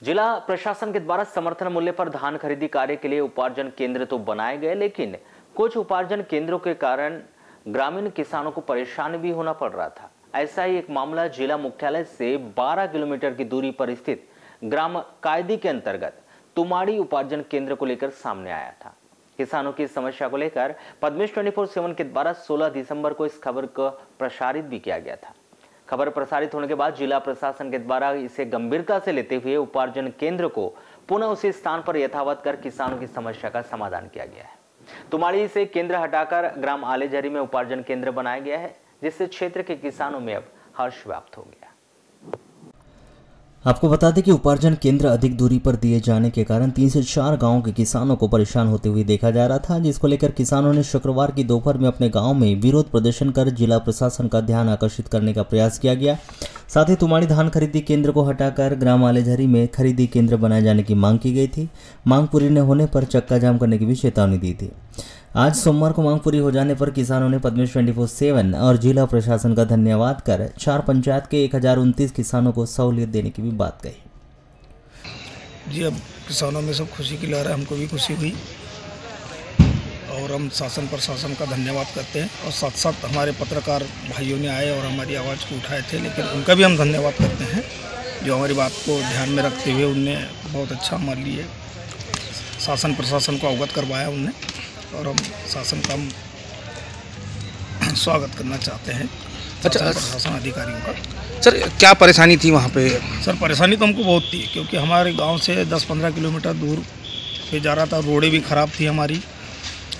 जिला प्रशासन के द्वारा समर्थन मूल्य पर धान खरीदी कार्य के लिए उपार्जन केंद्र तो बनाए गए, लेकिन कुछ उपार्जन केंद्रों के कारण ग्रामीण किसानों को परेशान भी होना पड़ रहा था। ऐसा ही एक मामला जिला मुख्यालय से 12 किलोमीटर की दूरी पर स्थित ग्राम कायदी के अंतर्गत तुमाड़ी उपार्जन केंद्र को लेकर सामने आया था। किसानों की समस्या को लेकर पद्मेश 24/7 के द्वारा 16 दिसंबर को इस खबर को प्रसारित भी किया गया था। खबर प्रसारित होने के बाद जिला प्रशासन के द्वारा इसे गंभीरता से लेते हुए उपार्जन केंद्र को पुनः उसी स्थान पर यथावत कर किसानों की समस्या का समाधान किया गया है। तुमाड़ी से केंद्र हटाकर ग्राम आलेझरी में उपार्जन केंद्र बनाया गया है, जिससे क्षेत्र के किसानों में अब हर्ष व्याप्त हो गया। आपको बता दें कि उपार्जन केंद्र अधिक दूरी पर दिए जाने के कारण 3 से 4 गांवों के किसानों को परेशान होते हुए देखा जा रहा था, जिसको लेकर किसानों ने शुक्रवार की दोपहर में अपने गांव में विरोध प्रदर्शन कर जिला प्रशासन का ध्यान आकर्षित करने का प्रयास किया गया। साथ ही तुमाड़ी धान खरीदी केंद्र को हटाकर ग्राम आलेझरी में खरीदी केंद्र बनाए जाने की मांग की गई थी। मांग पूरी न होने पर चक्का जाम करने की भी चेतावनी दी थी। आज सोमवार को मांग पूरी हो जाने पर किसानों ने पद्मेश 24/7 और जिला प्रशासन का धन्यवाद कर 4 पंचायत के 1029 किसानों को सहूलियत देने की भी बात कही। जी, अब किसानों में सब खुशी की लहर है, हमको भी खुशी हुई और हम शासन प्रशासन का धन्यवाद करते हैं। और साथ साथ हमारे पत्रकार भाइयों ने आए और हमारी आवाज़ को उठाए थे, लेकिन उनका भी हम धन्यवाद करते हैं जो हमारी बात को ध्यान में रखते हुए उनने बहुत अच्छा हमारे लिए शासन प्रशासन को अवगत करवाया उनने, और हम शासन का स्वागत करना चाहते हैं। अच्छा, प्रशासन अधिकारियों का। सर, क्या परेशानी थी वहाँ पे? सर, परेशानी तो हमको बहुत थी, क्योंकि हमारे गांव से 10-15 किलोमीटर दूर पे जा रहा था। रोडें भी ख़राब थी हमारी।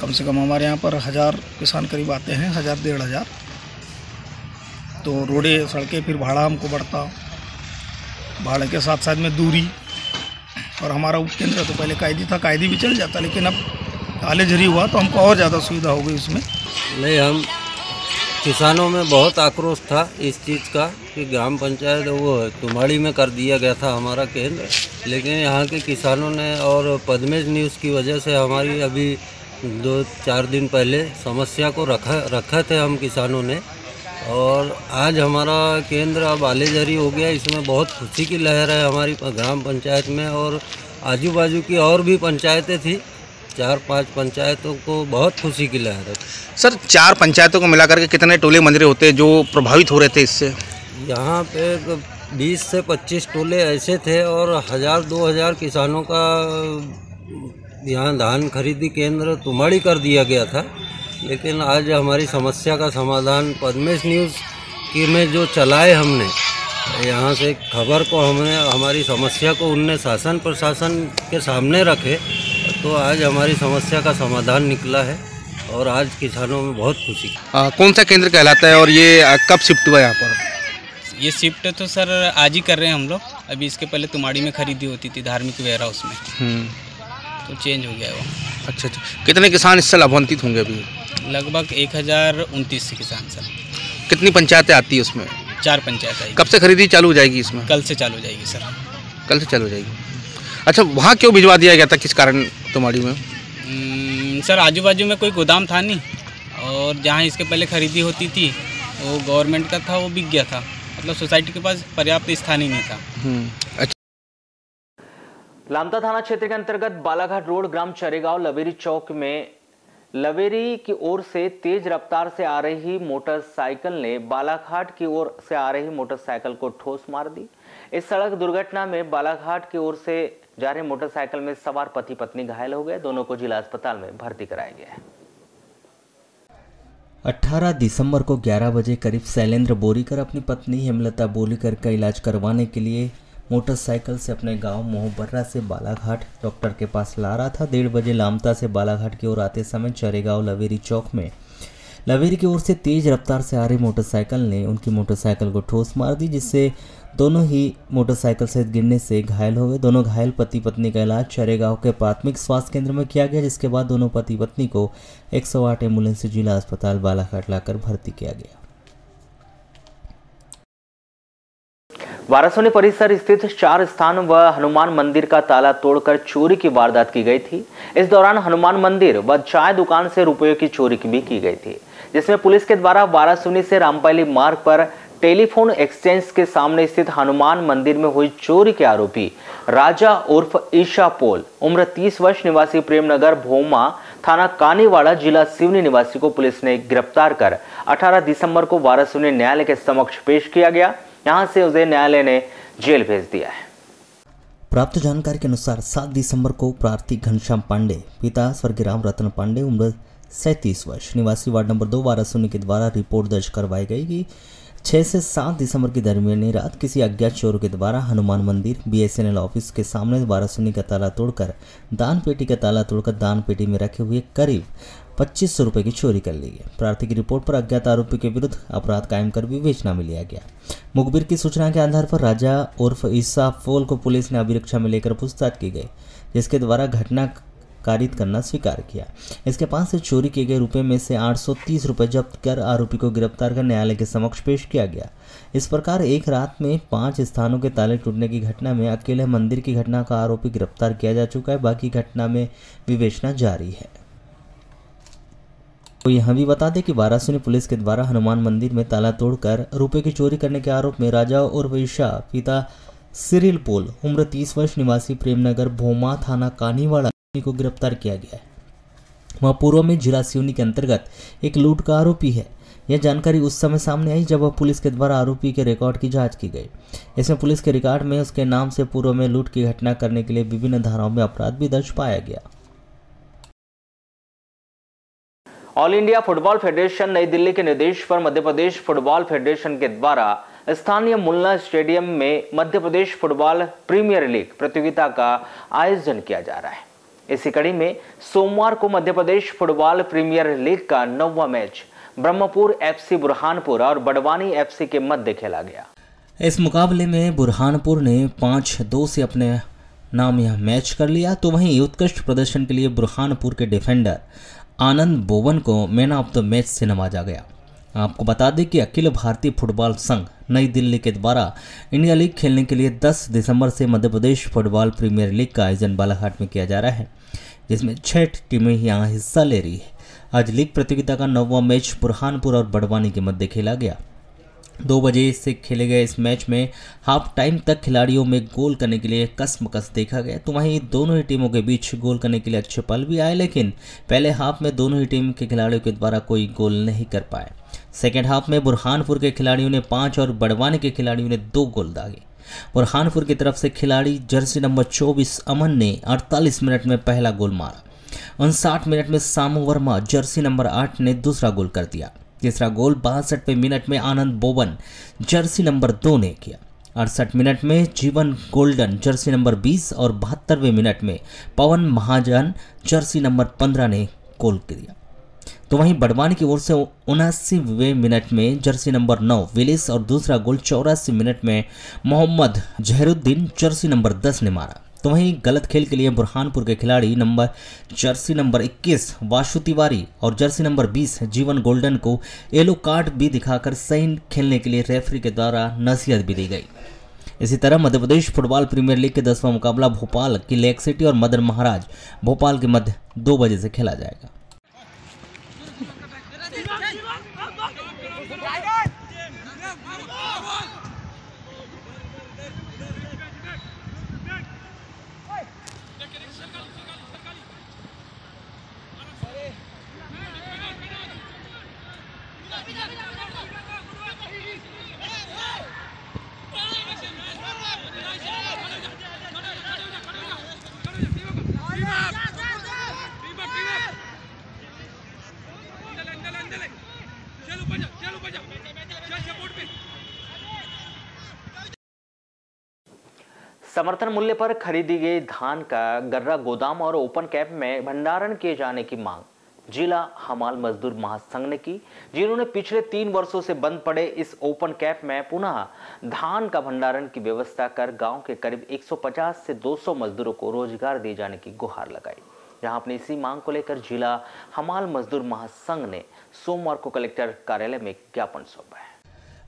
कम से कम हमारे यहाँ पर 1000 किसान करीब आते हैं, 1000-1500। तो रोडें, सड़कें, फिर भाड़ा हमको बढ़ता, भाड़े के साथ साथ में दूरी। और हमारा उपकेंद्र तो पहले कायदी था, कायदी भी चल जाता, लेकिन अब आलेझरी हुआ तो हमको और ज़्यादा सुविधा हो गई उसमें। नहीं, हम किसानों में बहुत आक्रोश था इस चीज़ का कि ग्राम पंचायत वो तुमाड़ी में कर दिया गया था हमारा केंद्र, लेकिन यहाँ के किसानों ने और पद्मेश न्यूज़ की वजह से हमारी अभी 2-4 दिन पहले समस्या को रखा थे हम किसानों ने, और आज हमारा केंद्र अब आलेझरी हो गया। इसमें बहुत खुशी की लहर है हमारी ग्राम पंचायत में, और आजू बाजू की और भी पंचायतें थी, 4-5 पंचायतों को बहुत खुशी की लहर है। सर, 4 पंचायतों को मिलाकर के कितने टोले मंजरे होते जो प्रभावित हो रहे थे इससे? यहाँ पे 20 से 25 टोले ऐसे थे और 1000-2000 किसानों का यहाँ धान खरीदी केंद्र तुमाड़ी कर दिया गया था। लेकिन आज हमारी समस्या का समाधान पद्मेश न्यूज़ की में जो चलाए हमने, यहाँ से खबर को हमने हमारी समस्या को उनने शासन प्रशासन के सामने रखे, तो आज हमारी समस्या का समाधान निकला है और आज किसानों में बहुत खुशी। कौन सा केंद्र कहलाता है और ये कब शिफ्ट हुआ यहाँ पर? ये शिफ्ट तो सर आज ही कर रहे हैं हम लोग। अभी इसके पहले तुमाड़ी में खरीदी होती थी धार्मिक वेयर हाउस में, तो चेंज हो गया है वो। अच्छा, कितने किसान इससे लाभान्वित होंगे अभी? लगभग 1029 किसान सर। कितनी पंचायतें आती है उसमें? 4 पंचायत आई। कब से खरीदी चालू हो जाएगी इसमें? कल से चालू हो जाएगी सर। कल से चालू हो जाएगी। अच्छा, वहाँ क्यों भिजवा दिया गया था, किस कारण तुमाड़ी में? सर, आजू बाजू में कोई गोदाम था नहीं, और जहाँ इसके पहले खरीदी होती थी वो गवर्नमेंट का था, वो बिक गया था। मतलब सोसाइटी के पास पर्याप्त स्थान ही नहीं था। अच्छा। लामता थाना क्षेत्र के अंतर्गत बालाघाट रोड ग्राम चरेगांव लवेरी चौक में लवेरी की ओर से तेज रफ्तार से आ रही मोटरसाइकिल ने बालाघाट की ओर से आ रही मोटरसाइकिल को ठोस मार दी। इस सड़क दुर्घटना में बालाघाट की ओर से जा रहे मोटरसाइकिल में सवार पति पत्नी घायल हो गए। दोनों को जिला अस्पताल में भर्ती कराया गया है। 18 दिसंबर को 11 बजे करीब शैलेंद्र बोरीकर अपनी पत्नी हेमलता बोरीकर का इलाज करवाने के लिए मोटरसाइकिल से अपने गांव मोहबर्रा से बालाघाट डॉक्टर के पास ला रहा था। 1:30 बजे लामता से बालाघाट की ओर आते समय चरेगांव लवेरी चौक में लवेरी की ओर से तेज रफ्तार से आ रही मोटरसाइकिल ने उनकी मोटरसाइकिल को ठोस मार दी, जिससे दोनों ही मोटरसाइकिल से गिरने से घायल हो गए। दोनों घायल पति पत्नी का इलाज चरेगांव के प्राथमिक स्वास्थ्य केंद्र में किया गया, जिसके बाद दोनों पति पत्नी को 108 एम्बुलेंस से जिला अस्पताल बालाघाट लाकर भर्ती किया गया। वारासोनी परिसर स्थित 4 स्थान व हनुमान मंदिर का ताला तोड़कर चोरी की वारदात की गई थी। इस दौरान हनुमान मंदिर व चाय दुकान से रुपयों की चोरी भी की गई थी, जिसमें पुलिस के द्वारा वारासोनी से रामपाली मार्ग पर टेलीफोन एक्सचेंज के सामने स्थित हनुमान मंदिर में हुई चोरी के आरोपी राजा उर्फ ईशा पोल उम्र 30 वर्ष निवासी प्रेमनगर भोमा थाना कानीवाड़ा जिला सिवनी निवासी को पुलिस ने गिरफ्तार कर 18 दिसंबर को वारासिवनी न्यायालय के समक्ष पेश किया गया। यहां से उसे न्यायालय ने जेल भेज दिया है। प्राप्त जानकारी के अनुसार 7 दिसंबर को प्रार्थी घनश्याम पांडे पिता स्वर्गीय राम रतन पांडे उम्र 37 वर्ष निवासी वार्ड नंबर 2 वारासिवनी के द्वारा रिपोर्ट दर्ज करवाई गई कि 6 से 7 दिसंबर की दरमियानी रात किसी अज्ञात चोरों के द्वारा हनुमान मंदिर BSNL ऑफिस के सामने वारासिवनी का ताला तोड़कर दान पेटी का ताला तोड़कर दान पेटी में रखे हुए करीब 2500 रुपये की चोरी कर ली गई। प्रार्थी की रिपोर्ट पर अज्ञात आरोपी के विरुद्ध अपराध कायम कर विवेचना में लिया गया। मुखबिर की सूचना के आधार पर राजा उर्फ ईसा पोल को पुलिस ने अभिरक्षा में लेकर पूछताछ की गई, जिसके द्वारा घटना कारित करना स्वीकार किया। इसके पास से चोरी किए गए रुपए में से 830 रुपये जब्त कर आरोपी को गिरफ्तार कर न्यायालय के समक्ष पेश किया गया। इस प्रकार एक रात में 5 स्थानों के ताले टूटने की घटना में अकेले मंदिर की घटना का आरोपी गिरफ्तार किया जा चुका है। बाकी घटना में विवेचना जारी है। तो यहां भी बता दें कि वारासिवनी पुलिस के द्वारा हनुमान मंदिर में ताला तोड़कर रुपए की चोरी करने के आरोप में राजा उर्फ ईशा पिता सिरिल पोल उम्र 30 वर्ष निवासी प्रेमनगर भोमा थाना कानीवाड़ा को गिरफ्तार किया गया है। वह पूर्व में जिला सिवनी के अंतर्गत एक लूट का आरोपी है। यह जानकारी उस समय सामने आई जब पुलिस के द्वारा आरोपी के रिकॉर्ड की जांच की गई। इसमें पुलिस के रिकॉर्ड में उसके नाम से पूर्व में लूट की घटना करने के लिए विभिन्न धाराओं में अपराध भी दर्ज पाया गया। ऑल इंडिया फुटबॉल फेडरेशन नई दिल्ली के निर्देश पर मध्य प्रदेश फुटबॉल फेडरेशन के द्वारा स्थानीय मुल्ला स्टेडियम में Madhya Pradesh football premiere league प्रतियोगिता का आयोजन किया जा रहा है। इसी कड़ी में सोमवार को Madhya Pradesh football premiere league का 9वां मैच ब्रह्मपुर FC बुरहानपुर और बड़वानी FC के मध्य खेला गया। इस मुकाबले में बुरहानपुर ने 5-2 से अपने नाम यह मैच कर लिया, तो वहीं उत्कृष्ट प्रदर्शन के लिए बुरहानपुर के डिफेंडर आनंद बोवन को मैन ऑफ द मैच से नवाजा गया। आपको बता दें कि अखिल भारतीय फुटबॉल संघ नई दिल्ली के द्वारा इंडिया लीग खेलने के लिए 10 दिसंबर से Madhya Pradesh football premiere league का आयोजन बालाघाट में किया जा रहा है, जिसमें 6 टीमें यहां हिस्सा ले रही है। आज लीग प्रतियोगिता का 9वां मैच बुरहानपुर और बड़वानी के मध्य खेला गया। 2 बजे से खेले गए इस मैच में हाफ टाइम तक खिलाड़ियों में गोल करने के लिए कसमकस देखा गया। तो वहीं दोनों ही टीमों के बीच गोल करने के लिए अच्छे पल भी आए, लेकिन पहले हाफ में दोनों ही टीम के खिलाड़ियों के द्वारा कोई गोल नहीं कर पाए। सेकेंड हाफ में बुरहानपुर के खिलाड़ियों ने 5 और बड़वानी के खिलाड़ियों ने 2 गोल दागे। बुरहानपुर की तरफ से खिलाड़ी जर्सी नंबर 24 अमन ने 48 मिनट में पहला गोल मारा। 59 मिनट में सामू वर्मा जर्सी नंबर 8 ने दूसरा गोल कर दिया। तीसरा गोल 62वें मिनट में आनंद बोवन जर्सी नंबर 2 ने किया। 68 मिनट में जीवन गोल्डन जर्सी नंबर 20 और 72वें मिनट में पवन महाजन जर्सी नंबर 15 ने गोल किया। तो वहीं बड़वानी की ओर से 79वें मिनट में जर्सी नंबर 9 विलिस और दूसरा गोल 84 मिनट में मोहम्मद जहरुद्दीन जर्सी नंबर 10 ने मारा। तो वहीं गलत खेल के लिए बुरहानपुर के खिलाड़ी जर्सी नंबर 21 वाशु तिवारी और जर्सी नंबर 20 जीवन गोल्डन को येलो कार्ड भी दिखाकर सही खेलने के लिए रेफरी के द्वारा नसीहत भी दी गई। इसी तरह Madhya Pradesh football premiere league के 10वां मुकाबला भोपाल की लेक सिटी और मदन महाराज भोपाल के मध्य 2 बजे से खेला जाएगा। समर्थन मूल्य पर खरीदी गई धान का गर्रा गोदाम और ओपन कैंप में भंडारण किए जाने की मांग जिला हमाल मजदूर महासंघ ने की, जिन्होंने पिछले 3 वर्षों से बंद पड़े इस ओपन कैंप में पुनः धान का भंडारण की व्यवस्था कर गांव के करीब 150 से 200 मजदूरों को रोजगार दिए जाने की गुहार लगाई। जहां अपनी इसी मांग को लेकर जिला हमाल मजदूर महासंघ ने सोमवार को कलेक्टर कार्यालय में ज्ञापन सौंपा है।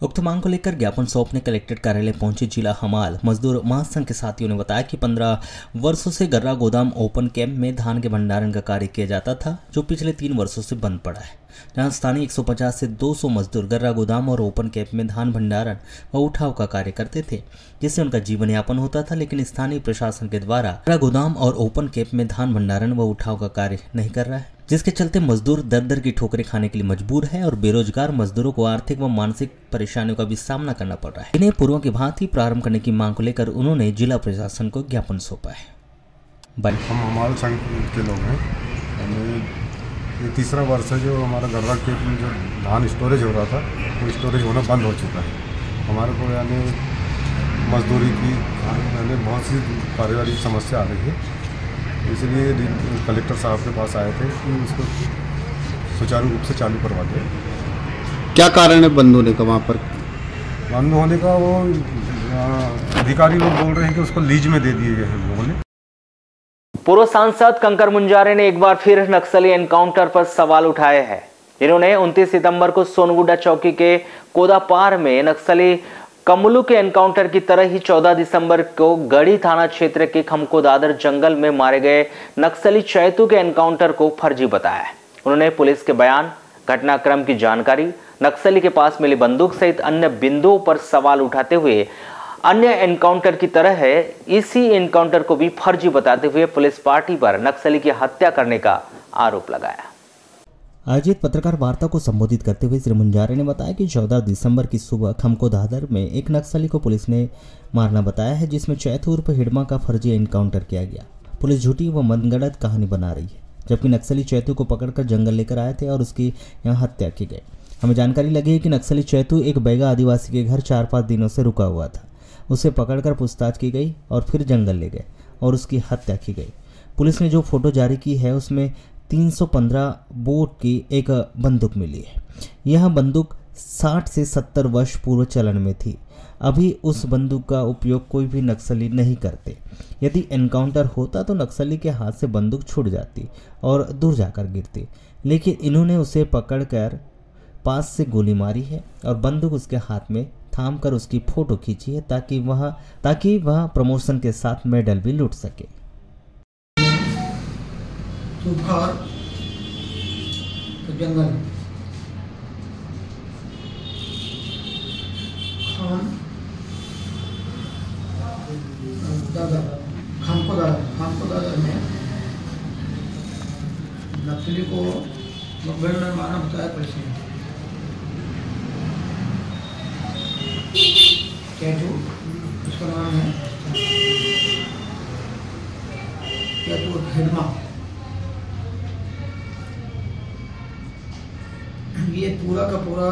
उक्त मांग को लेकर ज्ञापन सौंपने कलेक्ट्रेट कार्यालय पहुंचे जिला हमाल मजदूर महासंघ के साथियों ने बताया कि 15 वर्षों से गर्रा गोदाम ओपन कैंप में धान के भंडारण का कार्य किया जाता था, जो पिछले 3 वर्षों से बंद पड़ा है। जहां स्थानीय 150 से 200 मजदूर गर्रा गोदाम और ओपन कैप में धान भंडारण व उठाव का कार्य करते थे, जिससे उनका जीवन यापन होता था। लेकिन स्थानीय प्रशासन के द्वारा गर्रा गोदाम और ओपन कैप में धान भंडारण व उठाव का कार्य नहीं कर रहा है, जिसके चलते मजदूर दर दर की ठोकरें खाने के लिए मजबूर है और बेरोजगार मजदूरों को आर्थिक व मानसिक परेशानियों का भी सामना करना पड़ रहा है। इन्हें पूर्व की भांति प्रारंभ करने की मांग को लेकर उन्होंने जिला प्रशासन को ज्ञापन सौंपा है। हम हमारे संघ के लोग हैं, ये तीसरा वर्ष है जो हमारा गर्रा खेत में जो धान स्टोरेज हो रहा था वो स्टोरेज होना बंद हो चुका है। हमारे को यानी मजदूरी की यानी बहुत सी पारिवारिक समस्या आ रही है, इसलिए कलेक्टर साहब के पास आए थे कि उसको सुचारू रूप से चालू करवा दें। क्या कारण है बंद होने का? वहाँ पर बंद होने का वो अधिकारी लोग बोल रहे हैं कि उसको लीज में दे दिए गए हैं लोगों ने। पूर्व सांसद कंकर मुंजारे ने एक बार फिर नक्सली एनकाउंटर पर सवाल उठाए हैं। इन्होंने 29 सितंबर को सोनगुड्डा चौकी के कोदापार में नक्सली कमलू के एनकाउंटर की तरह ही 14 दिसंबर को गढ़ी थाना क्षेत्र के खमकोदादर जंगल में मारे गए नक्सली चैतू के एनकाउंटर को फर्जी बताया है। उन्होंने पुलिस के बयान, घटनाक्रम की जानकारी, नक्सली के पास मिली बंदूक सहित अन्य बिंदुओं पर सवाल उठाते हुए अन्य एनकाउंटर की तरह है इसी एनकाउंटर को भी फर्जी बताते हुए पुलिस पार्टी पर नक्सली की हत्या करने का आरोप लगाया। आयोजित पत्रकार वार्ता को संबोधित करते हुए श्री मुंजारे ने बताया कि 14 दिसंबर की सुबह खमकोदादर में एक नक्सली को पुलिस ने मारना बताया है, जिसमें चैतू उर्फ हिडमा का फर्जी एनकाउंटर किया गया। पुलिस झूठी व मनगढ़ंत कहानी बना रही है, जबकि नक्सली चैतू को पकड़कर जंगल लेकर आए थे और उसकी यहाँ हत्या की गई। हमें जानकारी लगी है कि नक्सली चैतू एक बैगा आदिवासी के घर 4-5 दिनों से रुका हुआ था। उसे पकड़कर पूछताछ की गई और फिर जंगल ले गए और उसकी हत्या की गई। पुलिस ने जो फोटो जारी की है उसमें 315 बोर की एक बंदूक मिली है। यह बंदूक 60 से 70 वर्ष पूर्व चलन में थी। अभी उस बंदूक का उपयोग कोई भी नक्सली नहीं करते। यदि एनकाउंटर होता तो नक्सली के हाथ से बंदूक छूट जाती और दूर जाकर गिरती, लेकिन इन्होंने उसे पकड़कर पास से गोली मारी है और बंदूक उसके हाथ में थाम कर उसकी फोटो खींची है ताकि वह प्रमोशन के साथ मेडल भी लूट सके। सुखार तो जंगल खामकोदादर में नक्सली को मुठभेड़ में मारा बताया पुलिस ने। चैतू उसका नाम है, चैतू हिडमा। ये पूरा का पूरा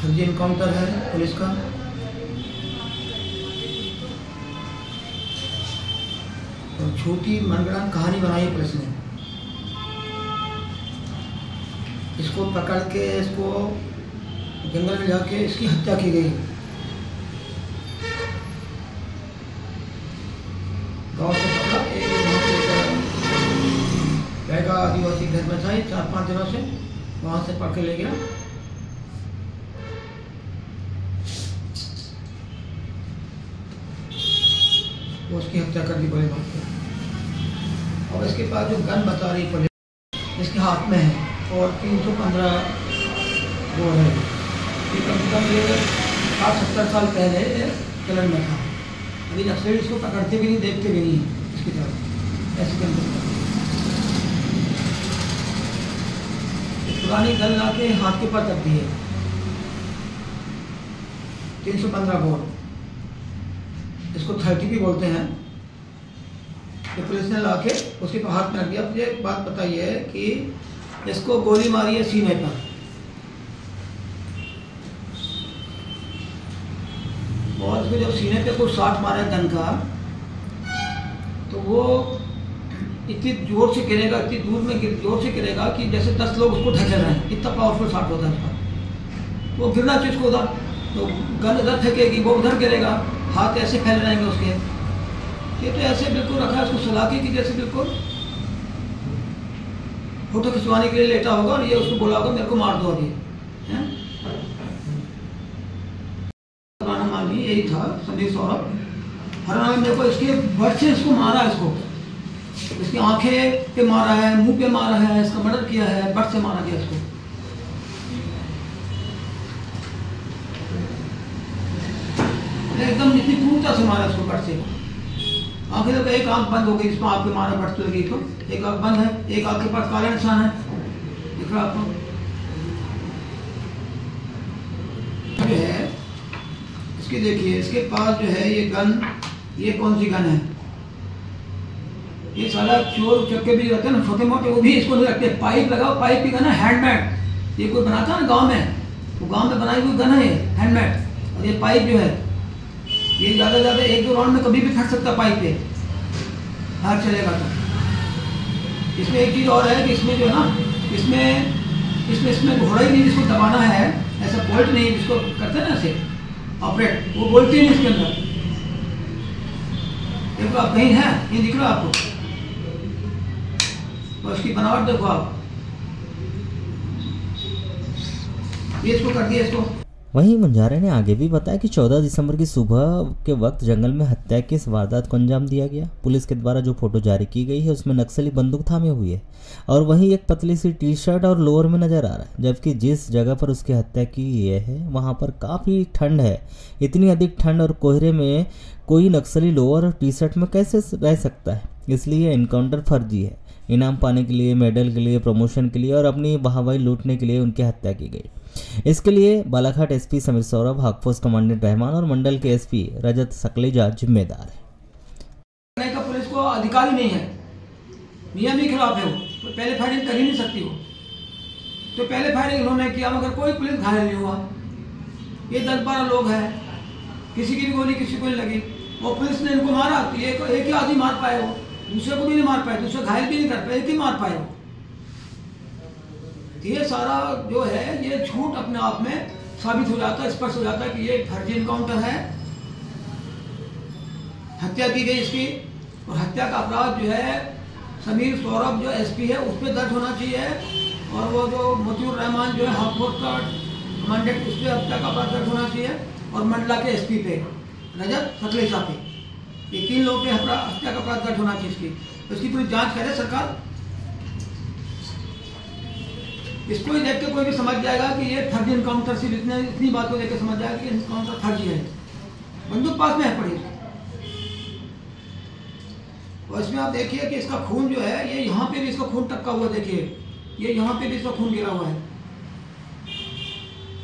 फर्जी एनकाउंटर है पुलिस का। और छोटी मनगढ़ंत कहानी बनाई पुलिस ने। इसको पकड़ के इसको जंगल में जाके इसकी हत्या की गई। गांव से पकड़ा, एक बैगा आदिवासी घर में था, 4-5 दिनों से वहां से पकड़ के ले गया। वो उसकी हत्या कर दी बड़े बात पे। और इसके बाद जो गन बता रही पुलिस इसके हाथ में है और 315 वो है। ये कम से कम ये 60-70 साल पहले चलन में था। अभी नक्सली इसको पकड़ते भी नहीं, देखते भी नहीं इसकी तरफ। ऐसे गन पुरानी गन ला के हाथ के पास रख दी है। 315 बोर, इसको 30 भी बोलते हैं। तो पुलिस ने ला के उसके हाथ में रख दिया। मुझे एक बात बताइए कि इसको गोली मारी है सीने पर, और उसको जब सीने पे कोई शॉट मारा गन का तो वो इतनी जोर से गिरेगा, इतनी दूर में जोर से गिरेगा कि जैसे 10 लोग उसको ढकेल रहे हैं। इतना पावरफुल शॉट होता है उसका। वो गिरना चाहिए उसको उधर, तो गन इधर फेंकेगी, वो उधर गिरेगा, हाथ ऐसे फैल रहेंगे उसके। ये तो ऐसे बिल्कुल रखा है उसको सुलाके की जैसे बिल्कुल फोटो खिंचवाने के लिए लेटा होगा और ये उसको बोला होगा मेरे को मार दो अभी। मालवी यही था, संदीप सौरभ। हर मेरे को इसके बट से इसको मारा, इसको इसकी आंखें पे मारा है, मुंह पे मारा है, इसका मर्डर किया है, बट से मारा गया इसको। एकदम इतनी क्रूरता से मारा उसको कट से। आखिर तो एक आंख बंद हो गई, इसमें आपके मारा कट तो लगी तो एक आंख बंद है, एक आंख के पास काला निशान है, दिख रहा आपको जो है। इसकी देखिए, इसके पास जो है ये गन, ये कौन सी गन है? ये साला चोर चक्के भी रहते हैं ना छोटे मोटे, वो भी इसको नहीं रखते। पाइप लगाओ, पाइप की गन है, हैंडमेड। ये कोई बनाता है ना गांव में, तो गांव में बनाई हुई गन है ये हैंडमेड। और ये पाइप जो है ये ज़्यादा से ज़्यादा 1-2 राउंड में कभी भी फट सकता पाइप पे, हाथ चलेगा तो। इसमें एक चीज़ और है कि इसमें जो है ना, इसमें घोड़ा ही नहीं जिसको दबाना है, ऐसा बोल्ट नहीं जिसको करते हैं ना ऐसे ऑपरेट, वो बोल्ट ही नहीं इसके अंदर। देखो आप कहीं है, ये दिख रहा आपको, और इसकी बनावट देखो आप, ये इसको कर दिया इसको। वहीं मुंजारा ने आगे भी बताया कि 14 दिसंबर की सुबह के वक्त जंगल में हत्या की इस वारदात को अंजाम दिया गया। पुलिस के द्वारा जो फोटो जारी की गई है उसमें नक्सली बंदूक थामे हुए है और वहीं एक पतली सी टी-शर्ट और लोअर में नजर आ रहा है, जबकि जिस जगह पर उसकी हत्या की है वहां पर काफ़ी ठंड है। इतनी अधिक ठंड और कोहरे में कोई नक्सली लोअर और टी-शर्ट में कैसे रह सकता है, इसलिए एनकाउंटर फर्जी है। इनाम पाने के लिए, मेडल के लिए, प्रमोशन के लिए और अपनी वाहवाही लूटने के लिए उनकी हत्या की गई। इसके लिए बालाघाट एसपी समीर सौरभ, हाकफोर्स कमांडेंट रहमान और मंडल के एसपी रजत सकलेजा जिम्मेदार है। का पुलिस को अधिकारी नहीं है, नियम ही खिलाफ है वो, तो पहले फायरिंग कर ही नहीं सकती वो। तो पहले फायरिंग इन्होंने किया मगर कोई पुलिस घायल नहीं हुआ। ये 10-12 लोग हैं, किसी की भी गोली किसी को नहीं लगी, और पुलिस ने इनको मारा तो एक ही आदमी मार पाए, वो दूसरे को भी नहीं मार पाए, दूसरे घायल भी नहीं कर पाए, एक ही मार पाए वो। ये सारा जो है ये झूठ अपने आप में साबित हो जाता है, स्पष्ट हो जाता है कि ये फर्जी इनकाउंटर है, हत्या की गई इसकी। और हत्या का अपराध जो है समीर सौरभ जो एसपी है उस पर दर्ज होना चाहिए, और वो जो मोतियुर रहमान जो है हाकफोर्स का कमांडेंट उस पर हत्या का अपराध दर्ज होना चाहिए, और मंडला के एसपी पे रजत सकलेजा पे, ये 3 लोग पे हत्या का अपराध दर्ज होना चाहिए इसकी। तो इसकी पूरी जाँच करे सरकार। इसको ही देख के कोई भी समझ जाएगा कि ये फर्जी इनकाउंटर, सिर्फ इतनी बात को देख के समझ जाएगा कि इनकाउंटर फर्जी है। बंदूक पास में है पड़ी, और इसमें आप देखिए कि इसका खून जो है ये यहाँ पे भी इसका खून टपका हुआ, देखिए ये यहाँ पे भी इसका खून गिरा हुआ है।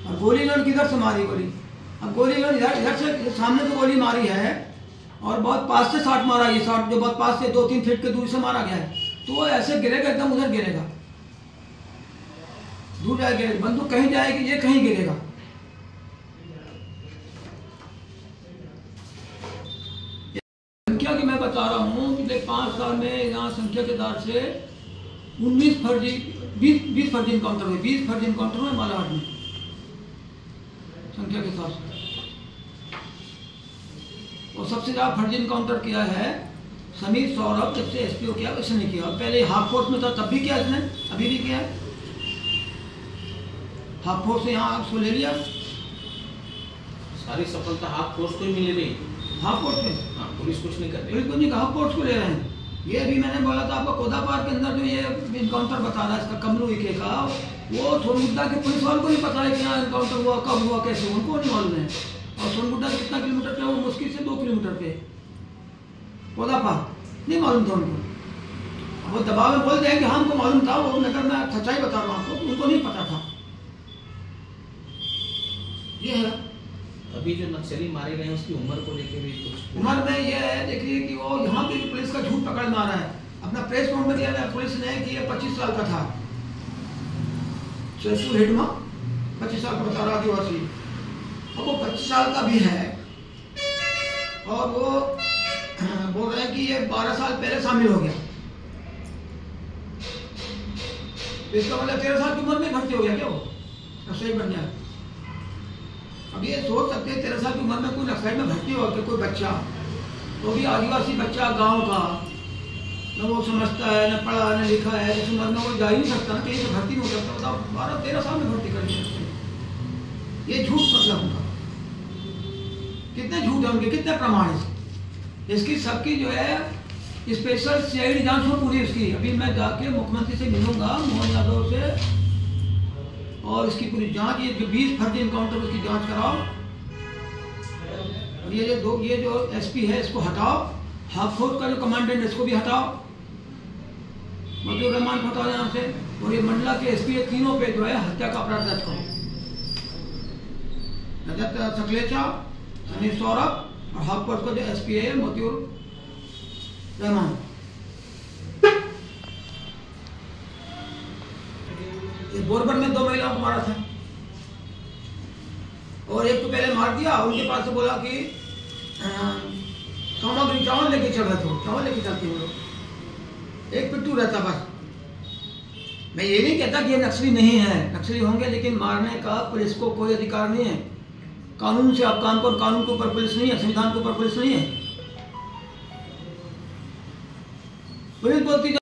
और गोली इन्होंने किधर से मारी गोली? अब गोली इन्होंने इधर से सामने से गोली मारी है, और बहुत पास से शॉट मारा, ये शॉट जो बहुत पास से 2-3 फीट के दूर से मारा गया है, तो वो ऐसे गिरेगा, एकदम उधर गिरेगा, दूर जाएगा, बंदूक कहीं जाएगी, ये कहीं गिरेगा। संख्या की मैं बता रहा हूँ, पिछले 5 साल में यहाँ संख्या के आधार से 20 फर्जी इनकाउंटर हुए, 20 फर्जी इनकाउंटर हुए बालाघाट में संख्या के साथ। और सबसे ज्यादा फर्जी इनकाउंटर किया है समीर सौरभ, जब से एसपीओ किया उसने किया, और पहले हाकफोर्स में था तब भी किया इसने, अभी भी किया है। हाकफोर्स से यहाँ उसको ले लिया, सारी सफलता हाकफोर्स को ही मिल रही, हाकफोर्स में। हाँ, पुलिस कुछ नहीं कर रही, पुलिस कुछ नहीं, हाकफोर्स को ले रहे हैं। ये अभी मैंने बोला था आपको, कोदा पार्क के अंदर जो ये इनकाउंटर बता रहा है इसका कमरू इके का, वो सोनगुड्डा के पुलिस वालों को नहीं पता है कि यहाँ इनकाउंटर हुआ, कब हुआ, कैसे, उनको नहीं मालूम है। और सोनगुड्डा कितना किलोमीटर पे, वो मुश्किल से 2 किलोमीटर पे कोदा पार्क, नहीं मालूम था उनको। वो दबाव में बोलते हैं कि हमको मालूम था, वो नगर में सच्चाई बता रहा हूँ आपको, उनको नहीं पता था। ये है अभी जो नक्सली मारे गए उसकी उम्र को लेकर भी कुछ उम्र में ये है, देखिए कि वो यहाँ पे पुलिस का झूठ पकड़ में आ रहा है। अपना प्रेस नोट में दिया था पुलिस ने कि ये 25 साल का था, हेडमा 25 साल का बता रहा आदिवासी, और वो 25 साल का भी है, और वो बोल रहे हैं कि ये 12 साल पहले शामिल हो गया। तो इसका मतलब 13 साल की उम्र में भर्ती हो गया क्या वो, नक्सली बन गया। अब ये सोच सकते हैं 13 साल की उम्र में कोई नक्सली में भर्ती हो गया कोई बच्चा, तो भी आदिवासी बच्चा गांव का, न वो समझता है, न पढ़ा न लिखा है, इस उम्र में वो जा ही नहीं सकता ना, कहीं से भर्ती नहीं हो सकता। बताओ 12-13 साल में भर्ती कर सकते, ये झूठ मतलब उनका। कितने झूठ है उनके, कितने प्रमाण है इसकी, सबकी जो है स्पेशल सीआईडी जांच हो पूरी उसकी। अभी मैं जाके मुख्यमंत्री से मिलूंगा, मोहन यादव से, और इसकी पूरी जांच, ये जो 20 फर्जी इनकाउंटर उसकी जांच कराओ, और ये जो एसपी है इसको हटाओ, हाफौज का जो कमांडेंट है इसको भी हटाओ, मजूर रहमान को हटाओ यहाँ से, और ये मंडला के एसपी है तीनों पे जो है हत्या का अपराध दर्ज करो। रजत सकलेचा, सनी सौरभ और हाफौज का जो एसपी है मजूर रहमान। ये बोरबन में 2 महिलाओं को मारा था और एक तो पहले मार दिया, उनके पास से बोला कि सामग्री चावल लेके चल रहे थे, चावल लेके चलते वो लोग, एक पिट्टू रहता बस। मैं ये नहीं कहता कि ये नक्सली नहीं है, नक्सली होंगे, लेकिन मारने का पुलिस को कोई अधिकार नहीं है। कानून से आप काम करो, कानून के ऊपर पुलिस नहीं है, संविधान के ऊपर पुलिस नहीं है। पुलिस बोलती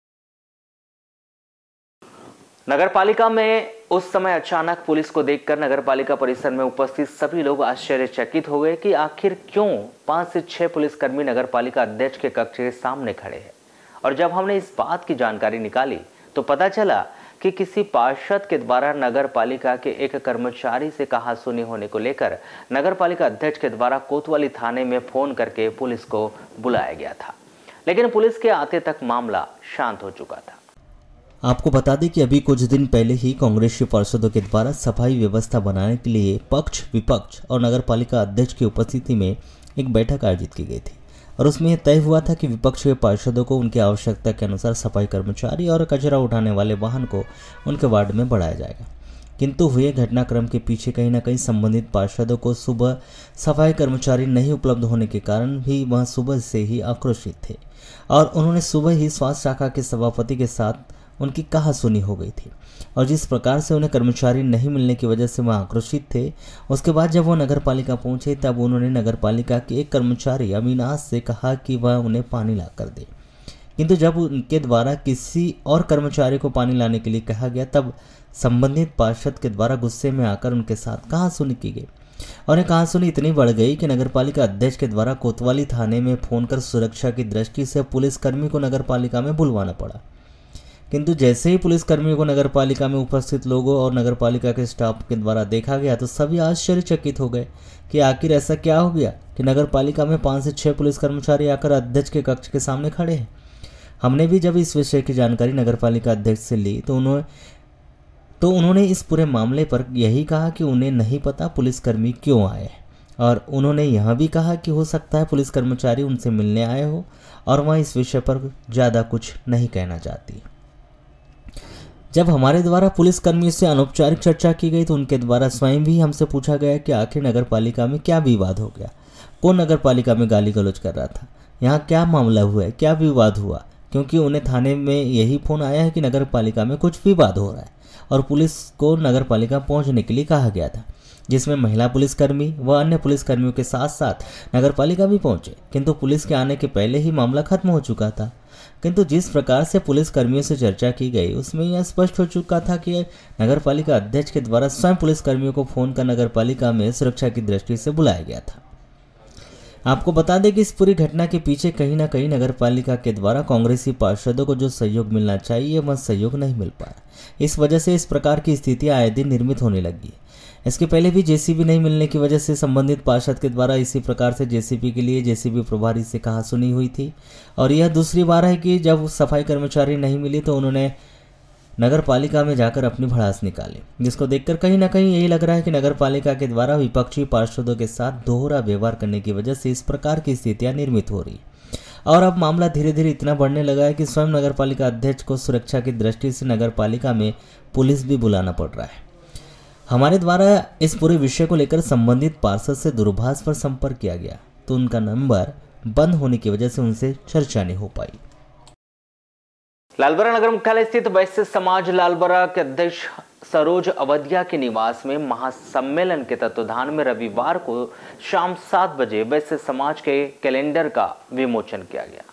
नगर पालिका में उस समय अचानक पुलिस को देखकर नगर पालिका परिसर में उपस्थित सभी लोग आश्चर्यचकित हो गए कि आखिर क्यों 5 से 6 पुलिसकर्मी नगर पालिका अध्यक्ष के कक्ष के सामने खड़े हैं। और जब हमने इस बात की जानकारी निकाली तो पता चला कि किसी पार्षद के द्वारा नगर पालिका के एक कर्मचारी से कहासुनी होने को लेकर नगर पालिका अध्यक्ष के द्वारा कोतवाली थाने में फोन करके पुलिस को बुलाया गया था, लेकिन पुलिस के आते तक मामला शांत हो चुका था। आपको बता दें कि अभी कुछ दिन पहले ही कांग्रेसी पार्षदों के द्वारा सफाई व्यवस्था बनाने के लिए पक्ष विपक्ष और नगर पालिका अध्यक्ष की उपस्थिति में एक बैठक आयोजित की गई थी और उसमें यह तय हुआ था कि विपक्ष के पार्षदों को उनकी आवश्यकता के अनुसार सफाई कर्मचारी और कचरा उठाने वाले वाहन को उनके वार्ड में बढ़ाया जाएगा। किंतु हुए घटनाक्रम के पीछे कहीं न कहीं संबंधित पार्षदों को सुबह सफाई कर्मचारी नहीं उपलब्ध होने के कारण भी वह सुबह से ही आक्रोशित थे और उन्होंने सुबह ही स्वास्थ्य शाखा के सभापति के साथ उनकी कहासुनी हो गई थी और जिस प्रकार से उन्हें कर्मचारी नहीं मिलने की वजह से वह आक्रोशित थे, उसके बाद जब वो नगर पालिका पहुंचे तब उन्होंने नगर पालिका के एक कर्मचारी अविनाश से कहा कि वह उन्हें पानी ला कर दे। किंतु जब उनके द्वारा किसी और कर्मचारी को पानी लाने के लिए कहा गया तब संबंधित पार्षद के द्वारा गुस्से में आकर उनके साथ कहासुनी की गई और यह कहासुनी इतनी बढ़ गई कि नगर पालिका अध्यक्ष के द्वारा कोतवाली थाने में फोन कर सुरक्षा की दृष्टि से पुलिसकर्मी को नगर पालिका में बुलवाना पड़ा। किंतु जैसे ही पुलिसकर्मियों को नगर पालिका में उपस्थित लोगों और नगर पालिका के स्टाफ के द्वारा देखा गया तो सभी आश्चर्यचकित हो गए कि आखिर ऐसा क्या हो गया कि नगर पालिका में 5 से 6 पुलिस कर्मचारी आकर अध्यक्ष के कक्ष के सामने खड़े हैं। हमने भी जब इस विषय की जानकारी नगर पालिका अध्यक्ष से ली तो उन्होंने इस पूरे मामले पर यही कहा कि उन्हें नहीं पता पुलिसकर्मी क्यों आए और उन्होंने यह भी कहा कि हो सकता है पुलिस कर्मचारी उनसे मिलने आए हो और वह इस विषय पर ज़्यादा कुछ नहीं कहना चाहती। जब हमारे द्वारा पुलिस कर्मियों से अनौपचारिक चर्चा की गई तो उनके द्वारा स्वयं भी हमसे पूछा गया कि आखिर नगर पालिका में क्या विवाद हो गया, कौन नगर पालिका में गाली गलौज कर रहा था, यहाँ क्या मामला हुआ है, क्या विवाद हुआ, क्योंकि उन्हें थाने में यही फोन आया है कि नगर पालिका में कुछ विवाद हो रहा है और पुलिस को नगर पालिका पहुँचने के लिए कहा गया था, जिसमें महिला पुलिसकर्मी व अन्य पुलिसकर्मियों के साथ साथ नगर पालिका भी पहुंचे। किंतु पुलिस के आने के पहले ही मामला खत्म हो चुका था। किंतु जिस प्रकार से पुलिस कर्मियों से चर्चा की गई उसमें यह स्पष्ट हो चुका था कि नगर पालिका अध्यक्ष के द्वारा स्वयं पुलिस कर्मियों को फोन कर नगर पालिका में सुरक्षा की दृष्टि से बुलाया गया था। आपको बता दें कि इस पूरी घटना के पीछे कहीं ना कहीं नगर पालिका के द्वारा कांग्रेसी पार्षदों को जो सहयोग मिलना चाहिए वह सहयोग नहीं मिल पा रहा। इस वजह से इस प्रकार की स्थितियां आए दिन निर्मित होने लगी। इसके पहले भी जेसीबी नहीं मिलने की वजह से संबंधित पार्षद के द्वारा इसी प्रकार से जेसीबी के लिए जेसीबी प्रभारी से कहासुनी हुई थी और यह दूसरी बार है कि जब सफाई कर्मचारी नहीं मिली तो उन्होंने नगर पालिका में जाकर अपनी भड़ास निकाली, जिसको देखकर कहीं ना कहीं यही लग रहा है कि नगर पालिका के द्वारा विपक्षी पार्षदों के साथ दोहरा व्यवहार करने की वजह से इस प्रकार की स्थितियां निर्मित हो रही और अब मामला धीरे धीरे इतना बढ़ने लगा है कि स्वयं नगर पालिका अध्यक्ष को सुरक्षा की दृष्टि से नगर पालिका में पुलिस भी बुलाना पड़ रहा है। हमारे द्वारा इस पूरे विषय को लेकर संबंधित पार्षद से दूरभाष पर संपर्क किया गया तो उनका नंबर बंद होने की वजह से उनसे चर्चा नहीं हो पाई। लालबरा नगर मुख्यालय स्थित वैश्य समाज लालबरा के अध्यक्ष सरोज अवधिया के निवास में महासम्मेलन के तत्वाधान में रविवार को शाम 7 बजे वैश्य समाज के कैलेंडर का विमोचन किया गया।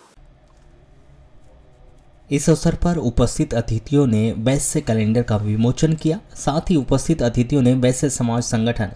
इस अवसर पर उपस्थित अतिथियों ने वैश्य कैलेंडर का विमोचन किया। साथ ही उपस्थित अतिथियों ने वैश्य समाज संगठन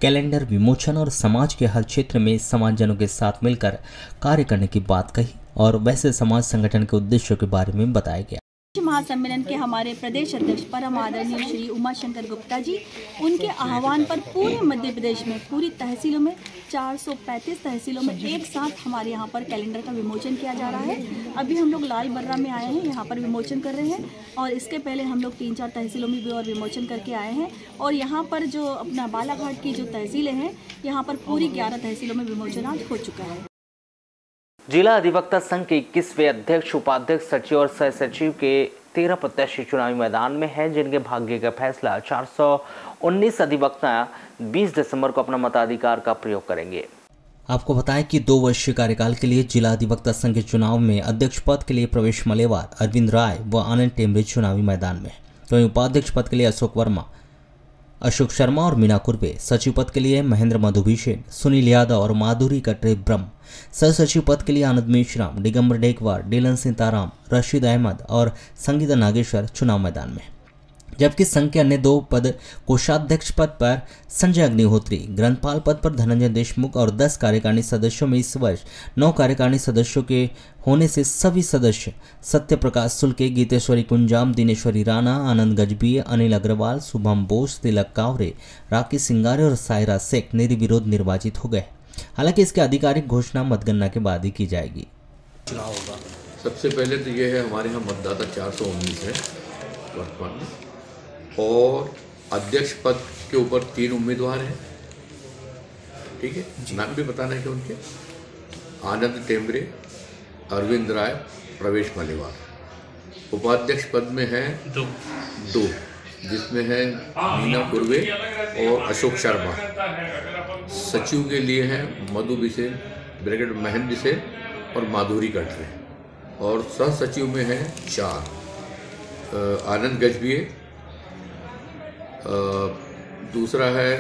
कैलेंडर विमोचन और समाज के हर क्षेत्र में समाजजनों के साथ मिलकर कार्य करने की बात कही और वैश्य समाज संगठन के उद्देश्यों के बारे में बताया गया। महासम्मेलन के हमारे प्रदेश अध्यक्ष परम आदरणीय श्री उमाशंकर गुप्ता जी, उनके आह्वान पर पूरे मध्य प्रदेश में पूरी तहसीलों में 435 तहसीलों में एक साथ हमारे यहाँ पर कैलेंडर का विमोचन किया जा रहा है। अभी हम लोग लाल बर्रा में आए हैं, यहाँ पर विमोचन कर रहे हैं और इसके पहले हम लोग 3-4 तहसीलों में भी और विमोचन करके आए हैं। और यहाँ पर जो अपना बालाघाट की जो तहसीलें हैं, यहाँ पर पूरी 11 तहसीलों में विमोचन आज हो चुका है। जिला अधिवक्ता संघ के 21वें अध्यक्ष, उपाध्यक्ष, सचिव और सह सचिव के 13 प्रत्याशी चुनावी मैदान में हैं, जिनके भाग्य का फैसला 419 अधिवक्ता 20 दिसंबर को अपना मताधिकार का प्रयोग करेंगे। आपको बताएं कि 2 वर्षीय कार्यकाल के लिए जिला अधिवक्ता संघ के चुनाव में अध्यक्ष पद के लिए प्रवेश मलेवार, अरविंद राय व आनंद टेमरे चुनावी मैदान में, तो उपाध्यक्ष पद के लिए अशोक वर्मा, अशोक शर्मा और मीना कुर्बे, सचिव पद के लिए महेंद्र मधुभीषण, सुनील यादव और माधुरी कटरे ब्रह्म, सह सचिव पद के लिए आनंद मेश्राम, दिगंबर डेकवार, डीलन सीताराम, रशीद अहमद और संगीता नागेश्वर चुनाव मैदान में। जबकि संघ के अन्य 2 पद कोषाध्यक्ष पद पर संजय अग्निहोत्री, ग्रंथपाल पद पर धनंजय देशमुख और 10 कार्यकारिणी सदस्यों में इस वर्ष 9 कार्यकारिणी सदस्यों के होने से सभी सदस्य सत्य प्रकाश सुल्के, गीतेश्वरी कुंजाम, दिनेश्वरी राणा, आनंद गजबीय, अनिल अग्रवाल, शुभम बोस, तिलक कावरे, राकेश सिंगारे और सायरा शेख निर्विरोध निर्वाचित हो गए। हालांकि इसकी आधिकारिक घोषणा मतगणना के बाद ही की जाएगी। चुनाव होगा। सबसे पहले तो ये है, हमारे यहाँ मतदाता 419 है वर्तमान में, और अध्यक्ष पद के ऊपर 3 उम्मीदवार हैं। ठीक है, नाम भी बताना है कि उनके आनंद टेमरे, अरविंद राय, प्रवेश मलेवार। उपाध्यक्ष पद में हैं 2 जिसमें है मीना कुर्वे और अशोक शर्मा। सचिव के लिए हैं मधु बिसेन, ब्रैकेट महेंद्र बिसेन और माधुरी कटरे, और सह सचिव में हैं 4 आनंद गजबीय, दूसरा है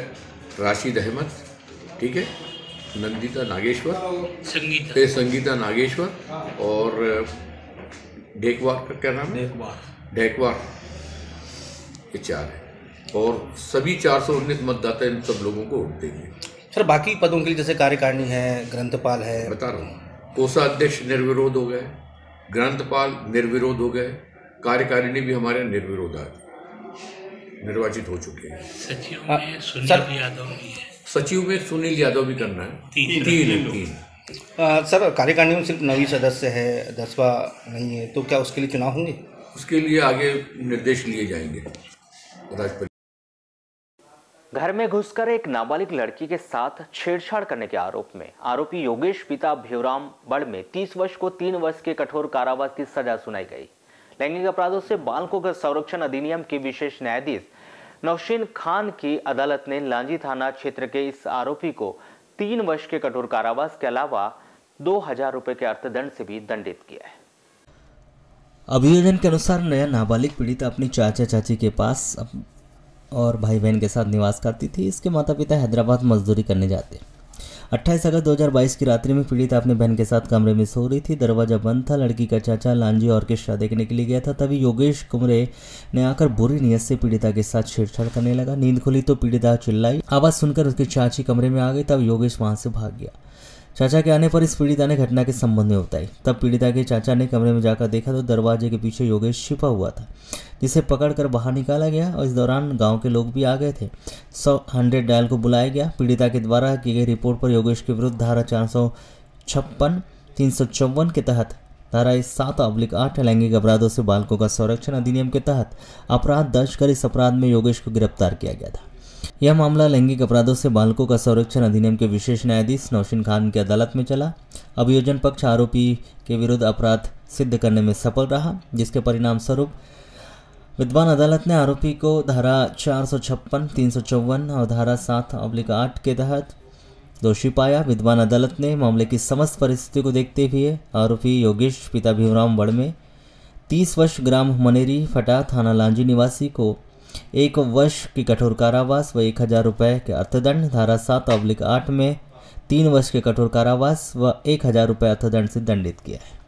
राशिद अहमद, ठीक है, नंदिता नागेश्वर, संगीता नागेश्वर और ढेकवार का क्या नाम है, ढेकवार, ये 4 है। और सभी 419 मतदाता इन सब लोगों को वोट देंगे। सर बाकी पदों के लिए जैसे कार्यकारिणी है, ग्रंथपाल है, बता रहा हूँ, कोषाध्यक्ष निर्विरोध हो गए, ग्रंथपाल निर्विरोध हो गए, कार्यकारिणी भी हमारे निर्विरोध निर्वाचित हो चुके हैं। सचिव में सुनील यादव भी है, सचिव में सुनील यादव भी करना है, 3 सर कार्यकारिणी में सिर्फ 9 सदस्य है, 10वां नहीं है, तो क्या उसके लिए चुनाव होंगे? उसके लिए आगे निर्देश लिए जाएंगे। घर में घुसकर एक नाबालिग लड़की के साथ छेड़छाड़ करने के आरोप में आरोपी योगेश पिता भीवराम बड़ में 30 वर्ष को 3 वर्ष के कठोर कारावास की सजा सुनाई गई। लैंगिक अपराधों से बालकों के संरक्षण अधिनियम के विशेष न्यायाधीश नौशीन खान की अदालत ने लांजी थाना क्षेत्र के इस आरोपी को 3 वर्ष के कठोर कारावास के अलावा 2000 रुपए के अर्थदंड से भी दंडित किया है। अभियोजन के अनुसार नया नाबालिग पीड़िता अपनी चाचा चाची के पास और भाई बहन के साथ निवास करती थी। इसके माता पिता हैदराबाद मजदूरी करने जाते। 28 अगस्त 2022 की रात्रि में पीड़िता अपने बहन के साथ कमरे में सो रही थी। दरवाजा बंद था। लड़की का चाचा लांजी ऑर्केस्ट्रा देखने के लिए गया था। तभी योगेश कुमरे ने आकर बुरी नीयत से पीड़िता के साथ छेड़छाड़ करने लगा। नींद खुली तो पीड़िता चिल्लाई। आवाज़ सुनकर उसकी चाची कमरे में आ गई। तब योगेश वहां से भाग गया। चाचा के आने पर इस पीड़िता ने घटना के संबंध में बताई। तब पीड़िता के चाचा ने कमरे में जाकर देखा तो दरवाजे के पीछे योगेश छिपा हुआ था, जिसे पकड़कर बाहर निकाला गया और इस दौरान गांव के लोग भी आ गए थे। 100 डायल को बुलाया गया। पीड़िता के द्वारा की गई रिपोर्ट पर योगेश के विरुद्ध धारा 456, 354 के तहत धारा 7/8 लैंगिक अपराधों से बालकों का संरक्षण अधिनियम के तहत अपराध दर्ज कर इस अपराध में योगेश को गिरफ्तार किया गया था। यह मामला लैंगिक अपराधों से बालकों का संरक्षण अधिनियम के विशेष न्यायाधीश नौशीन खान की अदालत में चला। अभियोजन पक्ष आरोपी के विरुद्ध अपराध सिद्ध करने में सफल रहा, जिसके परिणाम स्वरूप विद्वान अदालत ने आरोपी को धारा 456, 354 और धारा 7/8 के तहत दोषी पाया। विद्वान अदालत ने मामले की समस्त परिस्थिति को देखते हुए आरोपी योगेश पिता भीवराम बड़ में 30 वर्ष ग्राम मनेरी फटा थाना लांजी निवासी को 1 वर्ष की कठोर कारावास व 1000 रुपये के अर्थदंड, धारा 7/8 में 3 वर्ष के कठोर कारावास व 1000 रुपये अर्थदंड से दंडित किया है।